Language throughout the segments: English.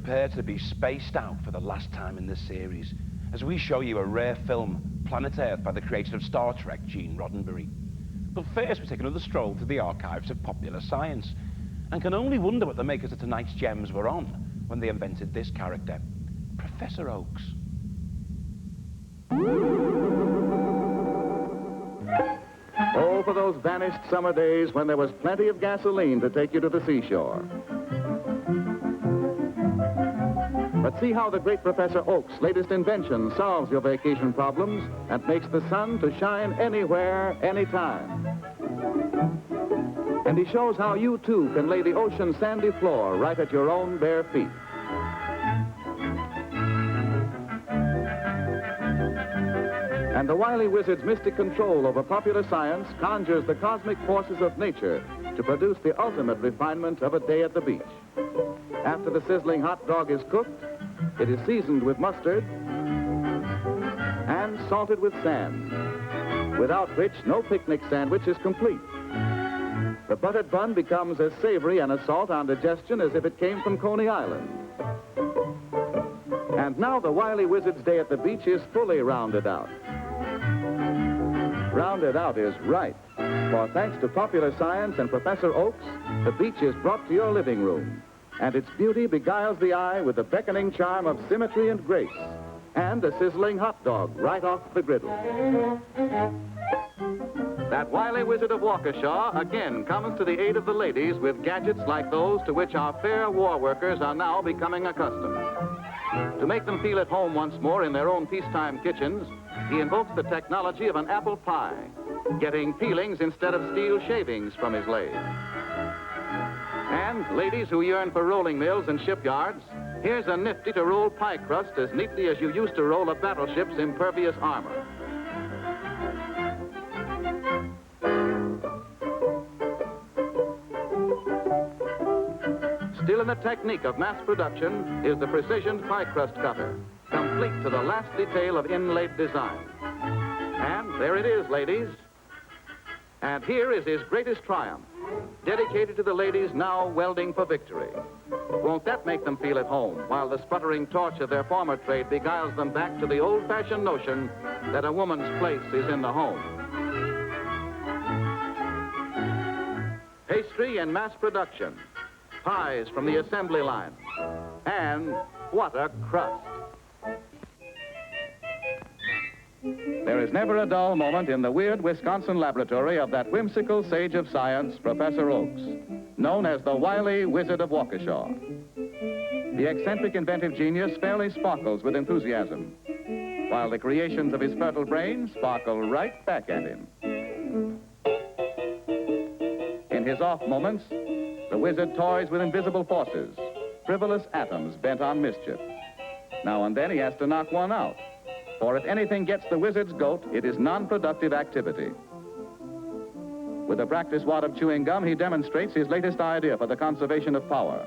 prepare to be spaced out for the last time in this series, as we show you a rare film, Planet Earth, by the creator of Star Trek, Gene Roddenberry. But first, we take another stroll through the archives of popular science, and can only wonder what the makers of tonight's gems were on when they invented this character, Professor Oakes. Oh, for those vanished summer days when there was plenty of gasoline to take you to the seashore. But see how the great Professor Oakes' latest invention solves your vacation problems and makes the sun to shine anywhere, anytime. And he shows how you, too, can lay the ocean's sandy floor right at your own bare feet. And the wily wizard's mystic control over popular science conjures the cosmic forces of nature to produce the ultimate refinement of a day at the beach. After the sizzling hot dog is cooked, it is seasoned with mustard and salted with sand, without which no picnic sandwich is complete. The buttered bun becomes as savory an assault on digestion as if it came from Coney Island. And now the wily wizard's day at the beach is fully rounded out. Rounded out is right, for thanks to popular science and Professor Oakes, the beach is brought to your living room, and its beauty beguiles the eye with the beckoning charm of symmetry and grace, and a sizzling hot dog right off the griddle. That wily wizard of Waukesha again comes to the aid of the ladies with gadgets like those to which our fair war workers are now becoming accustomed. To make them feel at home once more in their own peacetime kitchens, he invokes the technology of an apple pie, getting peelings instead of steel shavings from his lathe. And ladies who yearn for rolling mills and shipyards, here's a nifty to roll pie crust as neatly as you used to roll a battleship's impervious armor. Still in the technique of mass production is the precision pie crust cutter, complete to the last detail of inlaid design. And there it is, ladies. And here is his greatest triumph, dedicated to the ladies now welding for victory. Won't that make them feel at home, while the sputtering torch of their former trade beguiles them back to the old-fashioned notion that a woman's place is in the home. Pastry and mass production, pies from the assembly line, and what a crust. There is never a dull moment in the weird Wisconsin laboratory of that whimsical sage of science, Professor Oakes, known as the wily wizard of Waukesha. The eccentric inventive genius fairly sparkles with enthusiasm, while the creations of his fertile brain sparkle right back at him. In his off moments, the wizard toys with invisible forces, frivolous atoms bent on mischief. Now and then he has to knock one out, for if anything gets the wizard's goat, it is non-productive activity. With a practice wad of chewing gum, he demonstrates his latest idea for the conservation of power.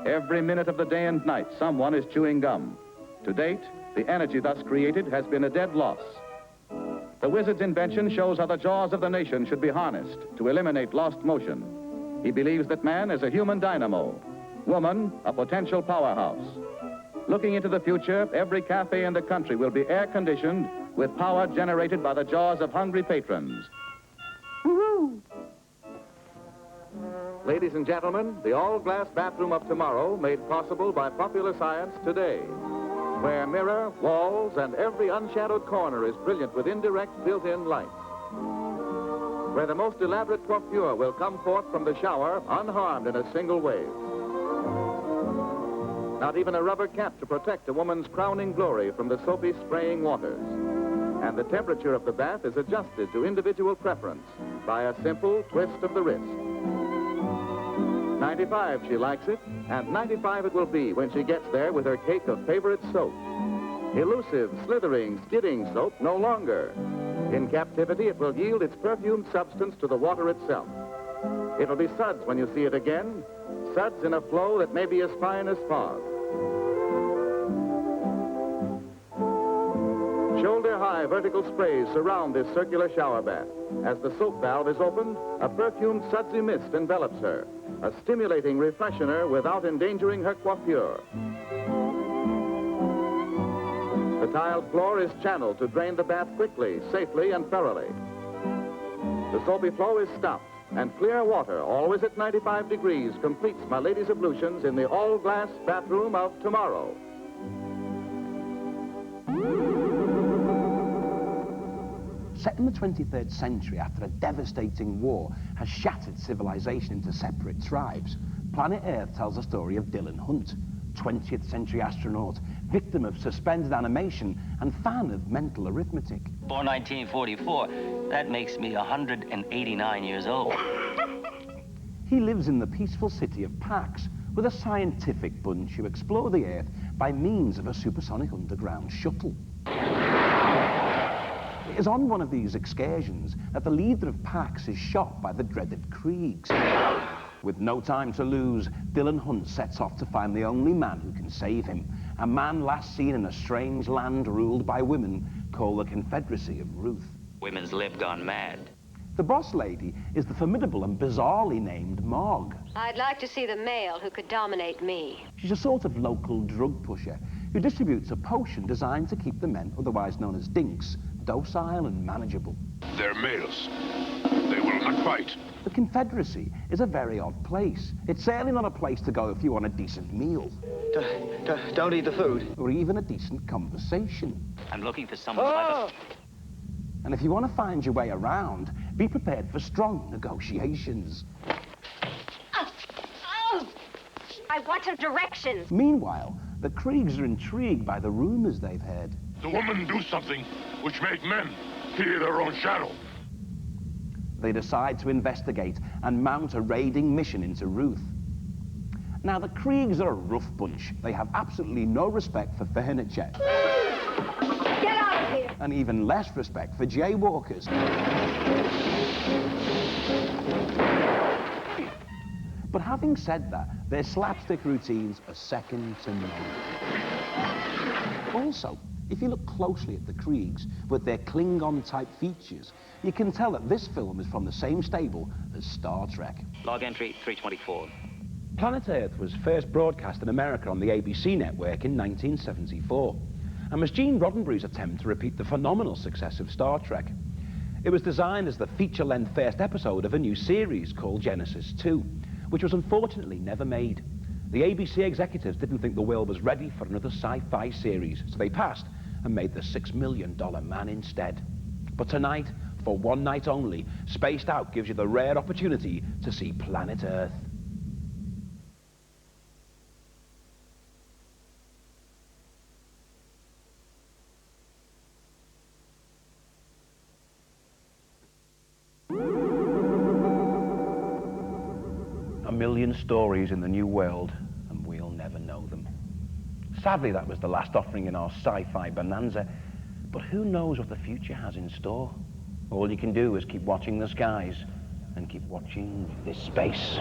Every minute of the day and night, someone is chewing gum. To date, the energy thus created has been a dead loss. The wizard's invention shows how the jaws of the nation should be harnessed to eliminate lost motion. He believes that man is a human dynamo, woman a potential powerhouse. Looking into the future, every cafe in the country will be air-conditioned with power generated by the jaws of hungry patrons. Woo-hoo! Ladies and gentlemen, the all-glass bathroom of tomorrow made possible by popular science today, where mirror, walls, and every unshadowed corner is brilliant with indirect built-in lights, where the most elaborate coiffure will come forth from the shower unharmed in a single wave. Not even a rubber cap to protect a woman's crowning glory from the soapy spraying waters. And the temperature of the bath is adjusted to individual preference by a simple twist of the wrist. 95, she likes it, and 95 it will be when she gets there with her cake of favorite soap. Elusive, slithering, skidding soap no longer. In captivity, it will yield its perfumed substance to the water itself. It'll be suds when you see it again, suds in a flow that may be as fine as fog. Shoulder-high vertical sprays surround this circular shower bath. As the soap valve is opened, a perfumed sudsy mist envelops her, a stimulating refreshener without endangering her coiffure. tiled floor is channeled to drain the bath quickly, safely, and thoroughly. The soapy flow is stopped, and clear water, always at 95 degrees, completes my lady's ablutions in the all-glass bathroom of tomorrow. Set in the 23rd century after a devastating war has shattered civilization into separate tribes, Planet Earth tells the story of Dylan Hunt, 20th century astronaut, victim of suspended animation and fan of mental arithmetic. Born 1944, that makes me 189 years old. He lives in the peaceful city of Pax with a scientific bunch who explore the Earth by means of a supersonic underground shuttle. It is on one of these excursions that the leader of Pax is shot by the dreaded Kriegs. With no time to lose, Dylan Hunt sets off to find the only man who can save him, a man last seen in a strange land ruled by women called the Confederacy of Ruth. Women's lib gone mad. The boss lady is the formidable and bizarrely named Mog. I'd like to see the male who could dominate me. She's a sort of local drug pusher who distributes a potion designed to keep the men, otherwise known as dinks, docile and manageable. They're males. They will not fight. The Confederacy is a very odd place. It's certainly not a place to go if you want a decent meal. Don't eat the food. Or even a decent conversation. I'm looking for someone type of... And if you want to find your way around, be prepared for strong negotiations. I want some directions. Meanwhile, the Kriegs are intrigued by the rumors they've heard. The women do something which make men fear their own shadow. They decide to investigate and mount a raiding mission into Ruth. Now, the Kriegs are a rough bunch. They have absolutely no respect for furniture. Get out of here! And even less respect for jaywalkers. But having said that, their slapstick routines are second to none. Also, if you look closely at the Kriegs with their Klingon-type features, you can tell that this film is from the same stable as Star Trek. Log entry 324. Planet Earth was first broadcast in America on the ABC network in 1974, and was Gene Roddenberry's attempt to repeat the phenomenal success of Star Trek. It was designed as the feature-length first episode of a new series called Genesis 2, which was unfortunately never made. The ABC executives didn't think the world was ready for another sci-fi series, so they passed and made the $6 Million Man instead. But tonight, for one night only, Spaced Out gives you the rare opportunity to see Planet Earth. A million stories in the new world, and we'll never know them. Sadly, that was the last offering in our sci-fi bonanza, but who knows what the future has in store? All you can do is keep watching the skies and keep watching this space.